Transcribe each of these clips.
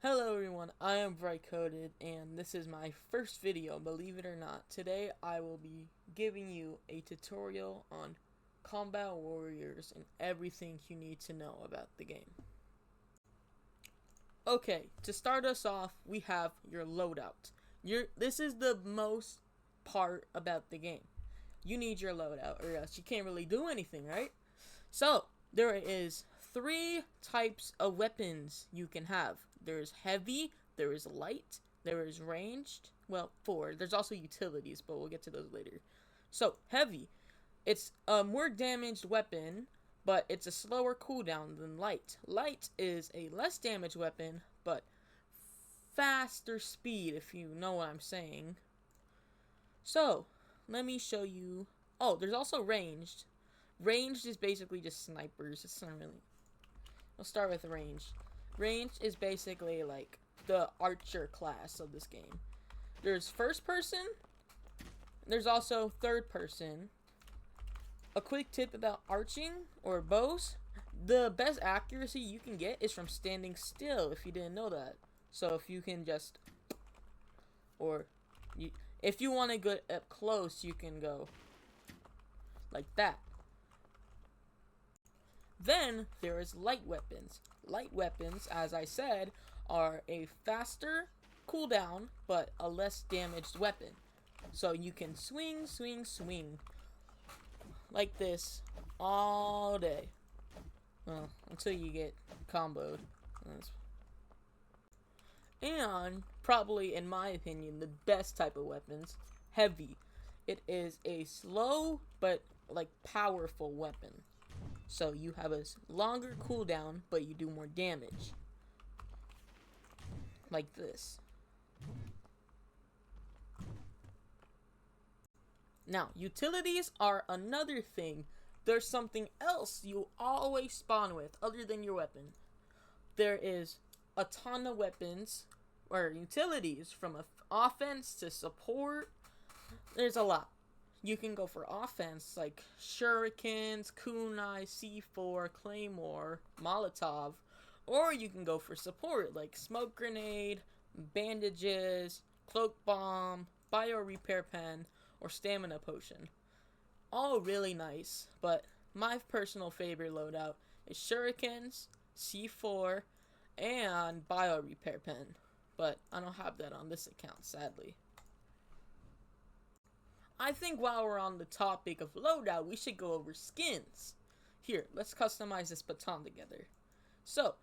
Hello everyone, I am Bright Coded, and this is my first video, believe it or not. Today I will be giving you a tutorial on Combat Warriors and everything you need to know about the game. Okay, to start us off, we have your loadout. This is the most part about the game. You need your loadout, or else you can't really do anything, right? So, there is 3 types of weapons you can have. There's heavy, there is light, there is ranged. Well, 4. There's also utilities, but we'll get to those later. So, heavy. It's a more damaged weapon, but it's a slower cooldown than light. Light is a less damaged weapon, but faster speed, if you know what I'm saying. So, let me show you. Oh, there's also ranged. Ranged is basically just snipers. It's not really. We'll start with ranged. Ranged is basically like the archer class of this game. There's first person. There's also third person. A quick tip about arching or bows. The best accuracy you can get is from standing still, if you didn't know that. So if you can just, if you want to get up close, you can go like that. Then there is light weapons. Light weapons, as I said, are a faster cooldown, but a less damaged weapon. So you can swing, swing, swing like this all day. Well, until you get comboed. And probably, in my opinion, the best type of weapons, heavy. It is a slow but like powerful weapon. So you have a longer cooldown, but you do more damage. Like this. Now, utilities are another thing. There's something else you always spawn with other than your weapon. There is a ton of weapons or utilities from offense to support. There's a lot. You can go for offense like shurikens, kunai, C4, claymore, molotov, or you can go for support like smoke grenade, bandages, cloak bomb, bio repair pen, or stamina potion. All really nice, but my personal favorite loadout is shurikens, C4, and bio repair pen, but I don't have that on this account, sadly. I think while we're on the topic of loadout, we should go over skins. Here, let's customize this baton together. So,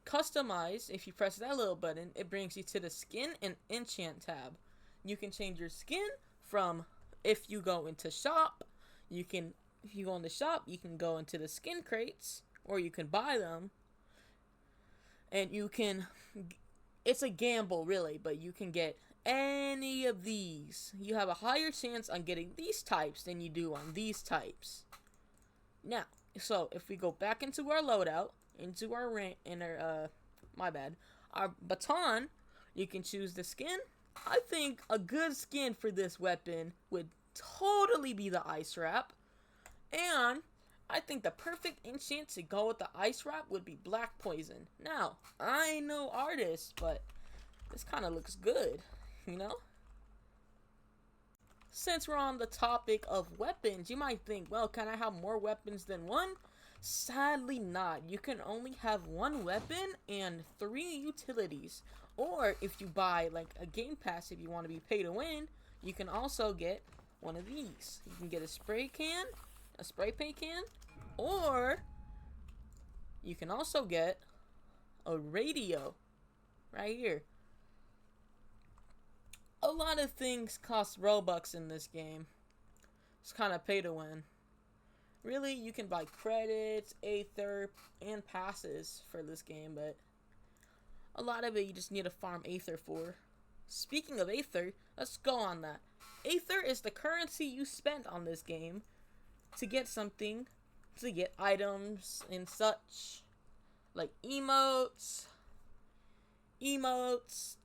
customize, if you press that little button, it brings you to the skin and enchant tab. You can change your skin from, if you go into shop, if you go in the shop, you can go into the skin crates, or you can buy them. And you can, it's a gamble really, but you can get any of these. You have a higher chance on getting these types than you do on these types. Now, so if we go back into our loadout, into our our baton, you can choose the skin. I think a good skin for this weapon would totally be the ice wrap, and I think the perfect enchant to go with the ice wrap would be black poison. Now, I ain't no artist, but this kind of looks good. You know? Since we're on the topic of weapons, you might think, well, can I have more weapons than one? Sadly not. You can only have 1 weapon and 3 utilities. Or if you buy like a game pass, if you want to be pay to win, you can also get one of these. You can get a spray paint can, or you can also get a radio right here. A lot of things cost Robux in this game. It's kind of pay to win. Really, you can buy credits, Aether, and passes for this game, but a lot of it you just need to farm Aether for. Speaking of Aether, let's go on that. Aether is the currency you spend on this game to get something, to get items and such, like emotes,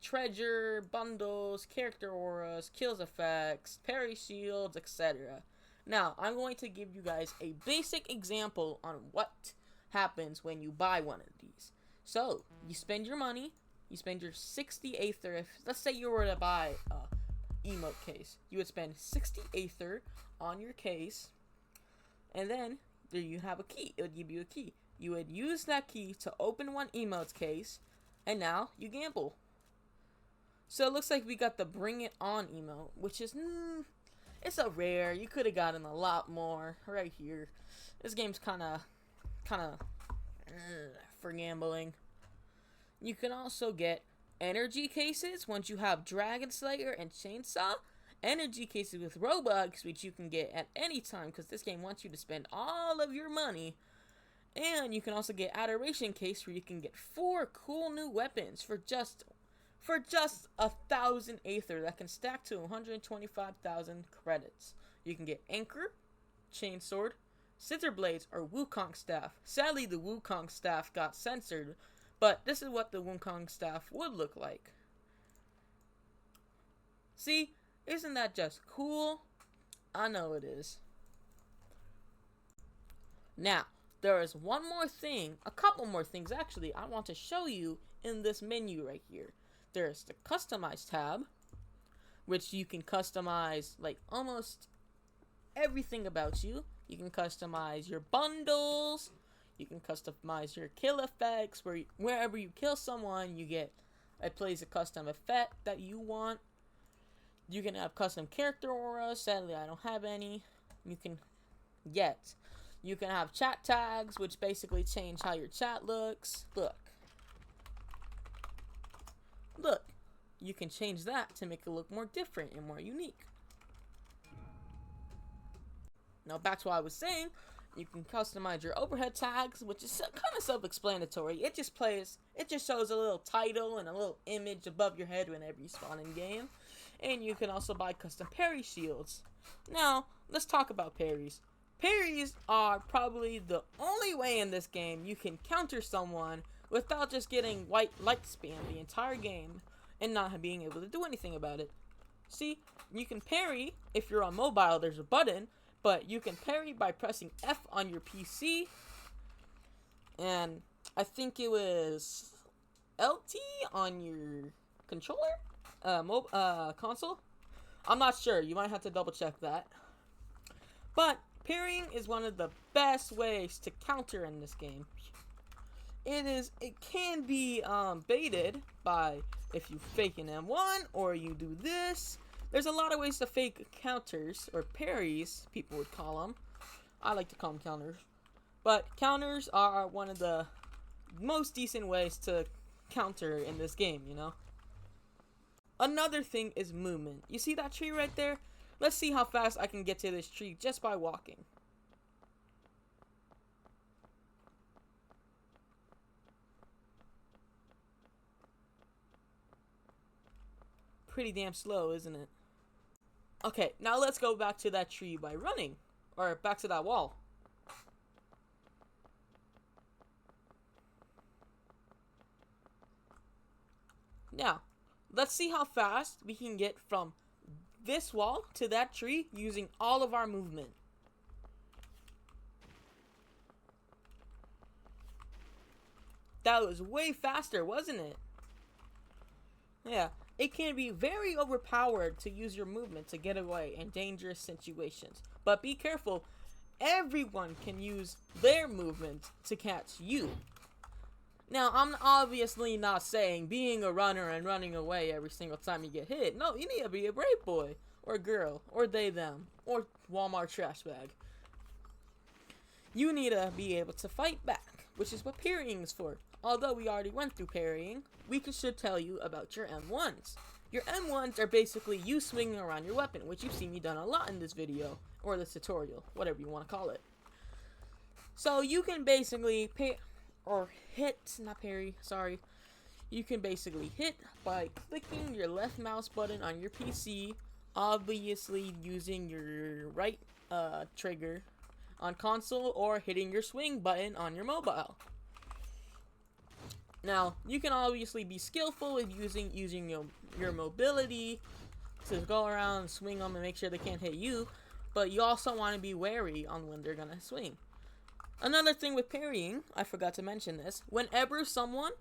treasure, bundles, character auras, kills effects, parry shields, etc. Now, I'm going to give you guys a basic example on what happens when you buy one of these. So, you spend your money, you spend your 60 Aether. If, let's say you were to buy a emote case, you would spend 60 Aether on your case, and then there you have a key. It would give you a key. You would use that key to open one emote's case, and now you gamble. So it looks like we got the Bring It On emote, which is, it's a rare. You could have gotten a lot more right here. This game's kind of for gambling. You can also get energy cases once you have Dragon Slayer and Chainsaw. Energy cases with Robux, which you can get at any time because this game wants you to spend all of your money. And you can also get Adoration case where you can get 4 cool new weapons for just 1,000 Aether that can stack to 125,000 credits. You can get Anchor, Chainsword, Scissor Blades, or Wukong Staff. Sadly, the Wukong Staff got censored, but this is what the Wukong Staff would look like. See, isn't that just cool? I know it is. Now, there is one more thing, a couple more things actually, I want to show you in this menu right here. There's the Customize tab, which you can customize like almost everything about you. You can customize your bundles. You can customize your kill effects. Wherever you kill someone, it plays a custom effect that you want. You can have custom character auras. Sadly, I don't have any. You can have chat tags, which basically change how your chat looks. Look. You can change that to make it look more different and more unique. Now back to what I was saying, you can customize your overhead tags, which is kind of self-explanatory. It just shows a little title and a little image above your head whenever you spawn in game. And you can also buy custom parry shields. Now, let's talk about parries. Parries are probably the only way in this game you can counter someone without just getting white light spam the entire game and not being able to do anything about it. See, you can parry if you're on mobile, there's a button, but you can parry by pressing F on your PC, and I think it was LT on your controller, console. I'm not sure. You might have to double check that. But parrying is one of the best ways to counter in this game. It can be baited by if you fake an M1 or you do this. There's a lot of ways to fake counters, or parries, people would call them. I like to call them counters. But counters are one of the most decent ways to counter in this game, you know? Another thing is movement. You see that tree right there? Let's see how fast I can get to this tree just by walking. Pretty damn slow, isn't it? Okay, now let's go back to that tree by running. Or back to that wall. Now, let's see how fast we can get from this wall to that tree using all of our movement. That was way faster, wasn't it? Yeah, it can be very overpowered to use your movement to get away in dangerous situations. But be careful, everyone can use their movement to catch you. Now, I'm obviously not saying being a runner and running away every single time you get hit. No, you need to be a brave boy, or girl, or they, them, or Walmart trash bag. You need to be able to fight back, which is what parrying is for. Although we already went through parrying, we should tell you about your M1s. Your M1s are basically you swinging around your weapon, which you've seen me done a lot in this video, or this tutorial, whatever you want to call it. So you can basically you can basically hit by clicking your left mouse button on your PC, obviously using your right trigger on console, or hitting your swing button on your mobile. Now, you can obviously be skillful with using your mobility to go around and swing them and make sure they can't hit you, but you also want to be wary on when they're gonna swing. Another thing with parrying, I forgot to mention this, whenever someone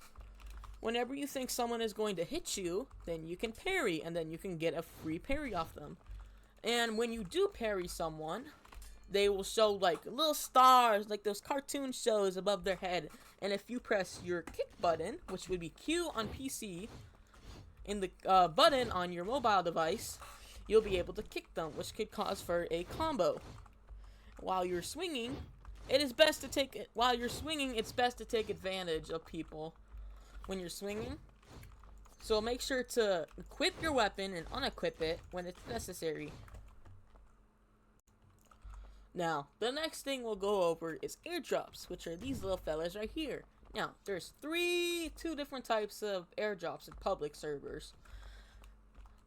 Whenever you think someone is going to hit you, then you can parry, and then you can get a free parry off them. And when you do parry someone, they will show like little stars, like those cartoon shows above their head. And if you press your kick button, which would be Q on PC, in the button on your mobile device, you'll be able to kick them, which could cause for a combo. While you're swinging, it's best to take advantage of people when you're swinging. So make sure to equip your weapon and unequip it when it's necessary. Now, the next thing we'll go over is airdrops, which are these little fellas right here. Now, there's two different types of airdrops in public servers.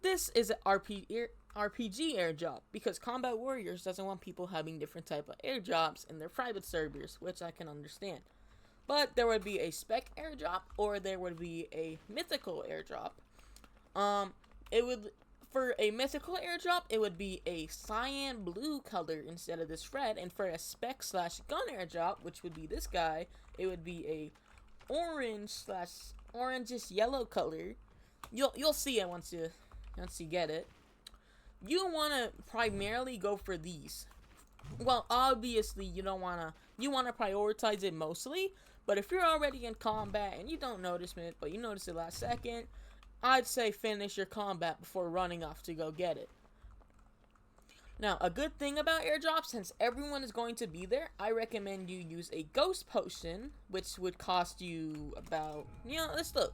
This is an RPG airdrop, because Combat Warriors doesn't want people having different type of airdrops in their private servers, which I can understand. But there would be a spec airdrop, or there would be a mythical airdrop. For a mythical airdrop, it would be a cyan blue color instead of this red, and for a spec / gun airdrop, which would be this guy, it would be a orangish yellow color. You'll see it once you get it. You want to primarily go for these. Well, obviously you want to prioritize it mostly, but if you're already in combat and you don't notice it, but you notice it last second, I'd say finish your combat before running off to go get it. Now, a good thing about airdrops, since everyone is going to be there, I recommend you use a ghost potion, which would cost you about, let's look.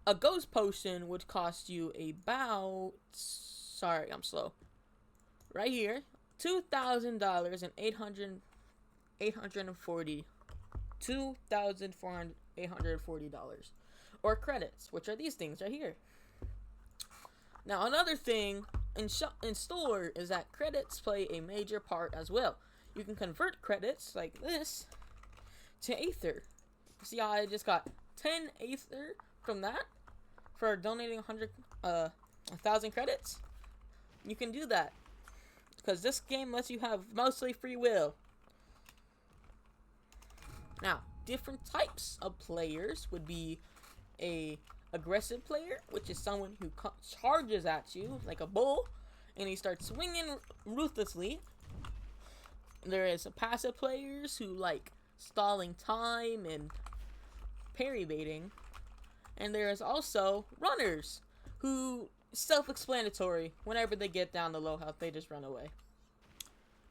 A ghost potion would cost you about, sorry, I'm slow. Right here, $2,000 and $2,840. Or credits, which are these things right here. Now, another thing in store is that credits play a major part as well. You can convert credits like this to Aether. See how I just got 10 Aether from that for donating 1,000 credits? You can do that because this game lets you have mostly free will. Now, different types of players would be a aggressive player, which is someone who charges at you like a bull, and he starts swinging ruthlessly. There is passive players who like stalling time and parry baiting, and there is also runners who, self-explanatory, whenever they get down to low health, they just run away.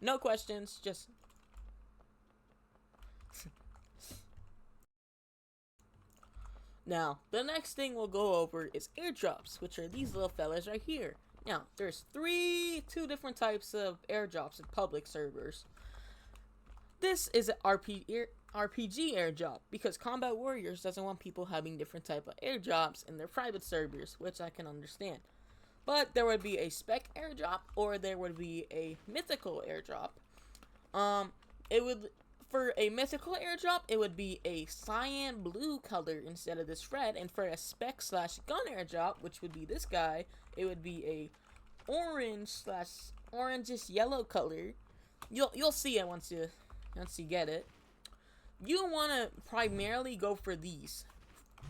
No questions, just Now, the next thing we'll go over is airdrops, which are these little fellas right here. Now, there's two different types of airdrops in public servers. This is an RPG airdrop, because Combat Warriors doesn't want people having different type of airdrops in their private servers, which I can understand. But there would be a spec airdrop, or there would be a mythical airdrop. For a mythical airdrop, it would be a cyan blue color instead of this red, and for a spec / gun airdrop, which would be this guy, it would be a orangish yellow color. You'll see it once you get it. You want to primarily go for these.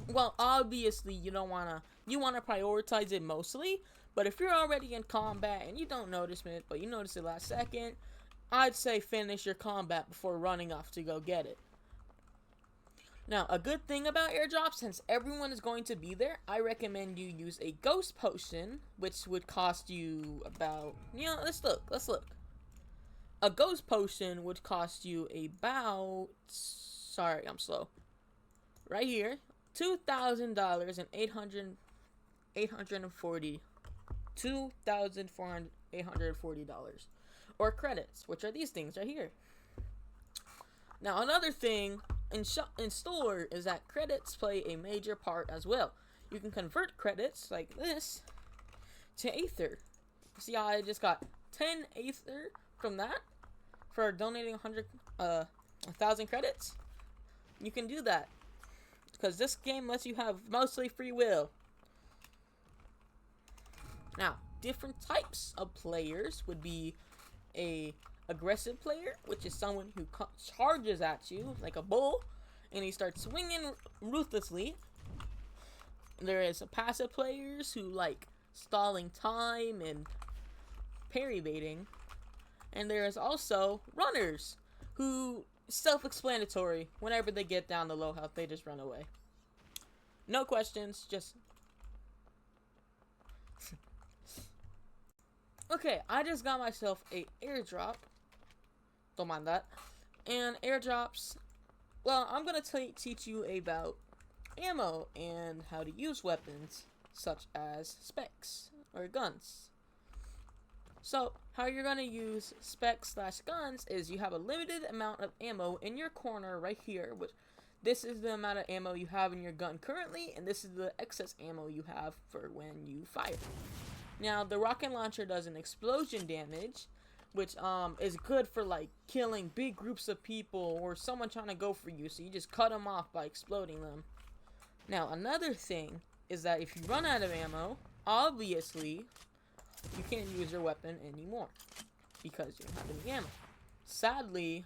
Well, obviously you want to prioritize it mostly, but if you're already in combat and you don't notice it, but you notice it last second, I'd say finish your combat before running off to go get it. Now, a good thing about airdrops, since everyone is going to be there, I recommend you use a ghost potion, which would cost you about, let's look. A ghost potion would cost you about, sorry, I'm slow. Right here, $2,000 and $2,840. Or credits, which are these things right here. Now, another thing in store is that credits play a major part as well. You can convert credits like this to Aether. See how I just got 10 Aether from that for donating 1,000 credits? You can do that because this game lets you have mostly free will. Now, different types of players would be a aggressive player, which is someone who charges at you like a bull, and he starts swinging ruthlessly. There is passive players who like stalling time and parry baiting, and there is also runners who, self-explanatory, whenever they get down to low health, they just run away. No questions, just... Okay, I just got myself a airdrop. Don't mind that. And airdrops, well, I'm gonna teach you about ammo and how to use weapons, such as specs or guns. So, how you're gonna use specs / guns is you have a limited amount of ammo in your corner right here, which this is the amount of ammo you have in your gun currently, and this is the excess ammo you have for when you fire. Now, the rocket launcher does an explosion damage, which is good for like killing big groups of people or someone trying to go for you, so you just cut them off by exploding them. Now, another thing is that if you run out of ammo, obviously you can't use your weapon anymore because you don't have any ammo. Sadly,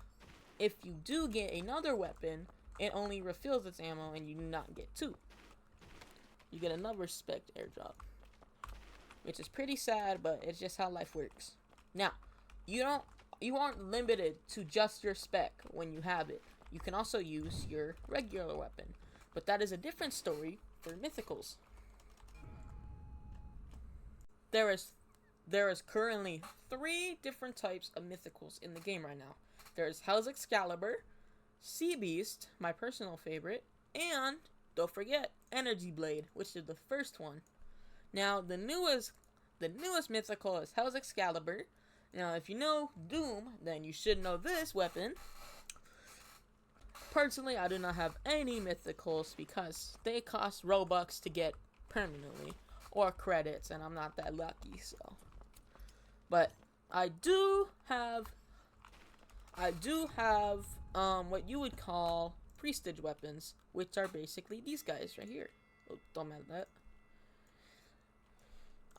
if you do get another weapon, it only refills its ammo and you do not get 2. You get another spec airdrop, which is pretty sad, but it's just how life works. Now, you aren't limited to just your spec when you have it. You can also use your regular weapon, but that is a different story for mythicals. There is currently 3 different types of mythicals in the game right now. There's Hell's Excalibur, Sea Beast, my personal favorite, and don't forget Energy Blade, which is the first one. Now, the newest mythical is Hell's Excalibur. Now, if you know Doom, then you should know this weapon. Personally, I do not have any mythicals because they cost Robux to get permanently, or credits, and I'm not that lucky, so. But I do have what you would call prestige weapons, which are basically these guys right here. Oh, don't mind that.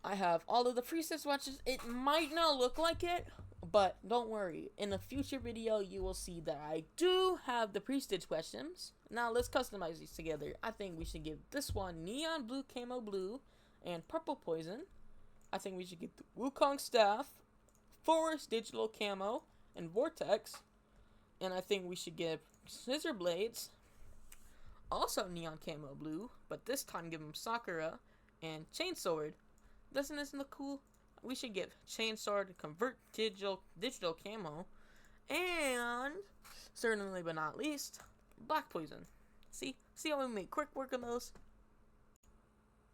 I have all of the prestige watches. It might not look like it, but don't worry. In a future video, you will see that I do have the prestige weapons. Now, let's customize these together. I think we should give this one neon blue camo blue and purple poison. I think we should give the Wukong staff, forest digital camo, and vortex. And I think we should give scissor blades, also neon camo blue, but this time give them Sakura and chainsword. Doesn't this look cool? We should give chainsword, convert digital camo, and certainly but not least, black poison. See how we make quick work of those?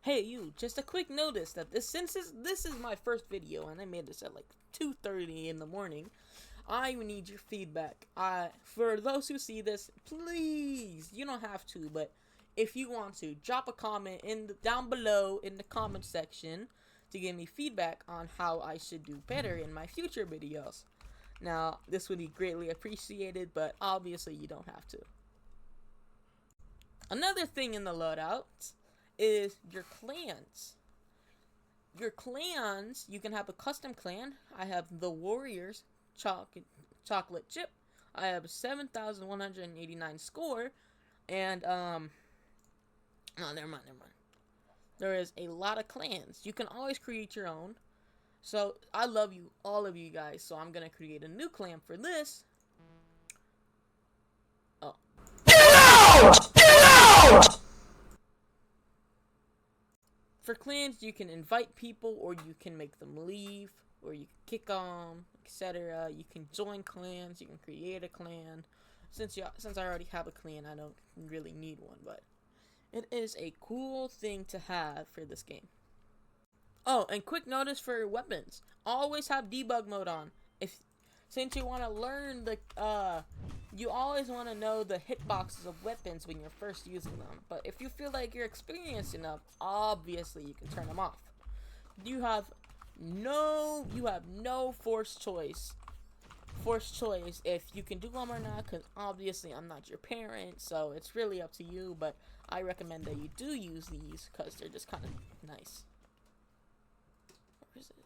Hey you, just a quick notice that this is my first video and I made this at like 2:30 in the morning. I need your feedback. For those who see this, please, you don't have to, but if you want to, drop a comment down below in the comment section to give me feedback on how I should do better in my future videos. Now, this would be greatly appreciated, but obviously you don't have to. Another thing in the loadouts is your clans. Your clans, you can have a custom clan. I have the Warriors chocolate chip. I have 7,189 score, and no, never mind. There is a lot of clans. You can always create your own. So I love you, all of you guys. So I'm gonna create a new clan for this. Oh. Get out! Get out! For clans, you can invite people, or you can make them leave, or you can kick them, etc. You can join clans. You can create a clan. Since I already have a clan, I don't really need one, but it is a cool thing to have for this game. Oh, and quick notice for weapons. Always have debug mode on. Since you want to learn you always want to know the hitboxes of weapons when you're first using them. But if you feel like you're experienced enough, obviously you can turn them off. You have no forced choice if you can do them or not, because obviously I'm not your parent, so it's really up to you, but I recommend that you do use these because they're just kind of nice. Where is it?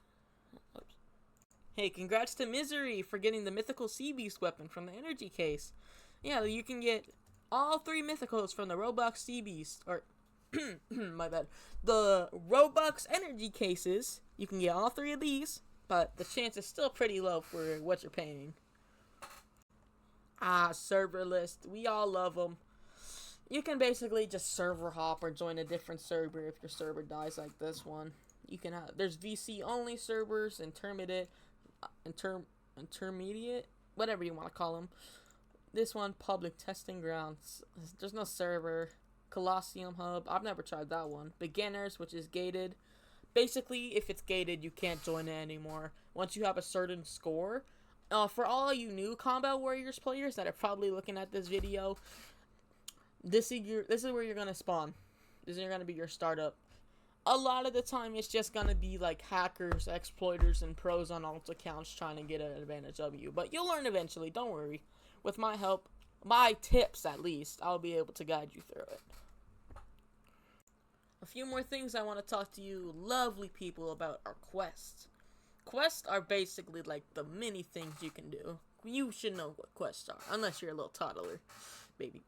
Oops. Hey, congrats to Misery for getting the mythical sea beast weapon from the energy case. Yeah, you can get all 3 mythicals from the Robux CBs, or my bad, the Robux energy cases. You can get all 3 of these, but the chance is still pretty low for what you're paying. Server list. We all love them. You can basically just server hop or join a different server if your server dies like this one. You can have, there's VC only servers, intermediate, whatever you want to call them. This one, public testing grounds. There's no server. Colosseum hub. I've never tried that one. Beginners, which is gated. Basically, if it's gated, you can't join it anymore. Once you have a certain score. For all you new Combat Warriors players that are probably looking at this video, this is where you're gonna spawn. This is gonna be your startup. A lot of the time, it's just gonna be like hackers, exploiters, and pros on alt accounts trying to get an advantage of you. But you'll learn eventually. Don't worry. With my help, my tips at least, I'll be able to guide you through it. A few more things I want to talk to you lovely people about are quests. Quests are basically like the mini things you can do. You should know what quests are, unless you're a little toddler, baby.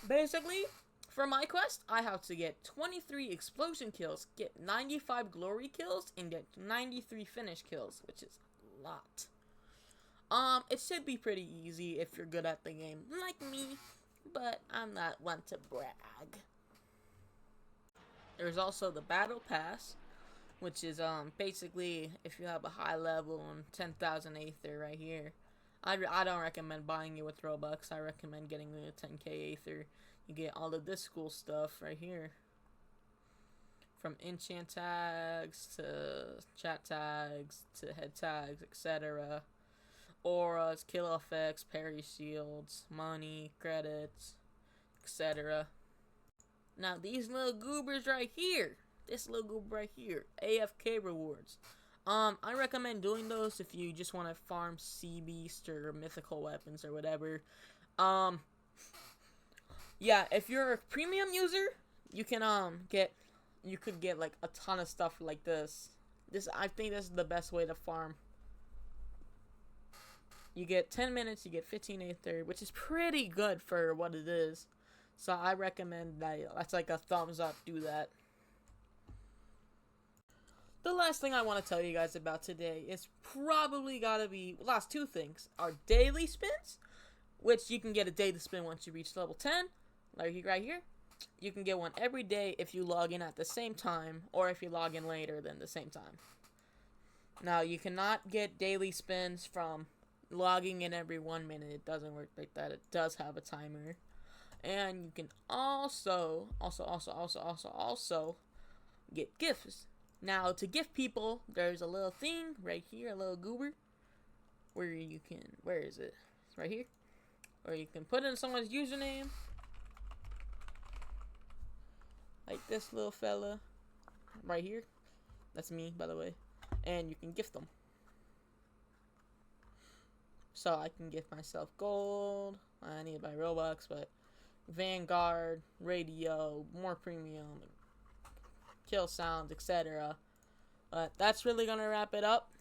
Basically, for my quest, I have to get 23 explosion kills, get 95 glory kills, and get 93 finish kills, which is a lot. It should be pretty easy if you're good at the game, like me, but I'm not one to brag. There's also the Battle Pass, which is, basically, if you have a high level and 10,000 Aether right here. I don't recommend buying it with Robux. I recommend getting the 10k Aether. You get all of this cool stuff right here. From enchant tags, to chat tags, to head tags, etc. Auras, kill effects, parry shields, money, credits, etc. Now these little goobers right here, this little goober right here, AFK rewards. I recommend doing those if you just want to farm sea beast or mythical weapons or whatever. Yeah, if you're a premium user, you can you could get like a ton of stuff like this. I think this is the best way to farm. You get 10 minutes, you get 15 Aether, which is pretty good for what it is. So I recommend that. That's like a thumbs up, do that. The last thing I want to tell you guys about today is probably gotta be, last 2 things are daily spins, which you can get a daily spin once you reach level 10, like right here. You can get one every day if you log in at the same time, or if you log in later than the same time. Now, you cannot get daily spins from logging in every 1 minute. It doesn't work like that. It does have a timer. And you can also get gifts. Now, to gift people, there's a little thing right here, a little goober, where you can, where is it? It's right here. Or you can put in someone's username, like this little fella, right here. That's me, by the way. And you can gift them. So I can gift myself gold. I need to buy Robux, but Vanguard, radio, more premium, kill sounds, etc. But that's really gonna wrap it up.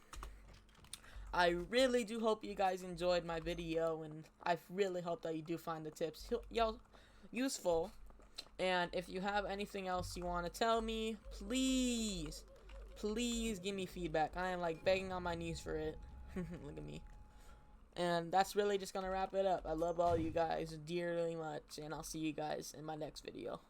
I really do hope you guys enjoyed my video, and I really hope that you do find the tips useful. And if you have anything else you want to tell me, please give me feedback. I am like begging on my knees for it. Look at me. And that's really just gonna wrap it up. I love all you guys dearly much, and I'll see you guys in my next video.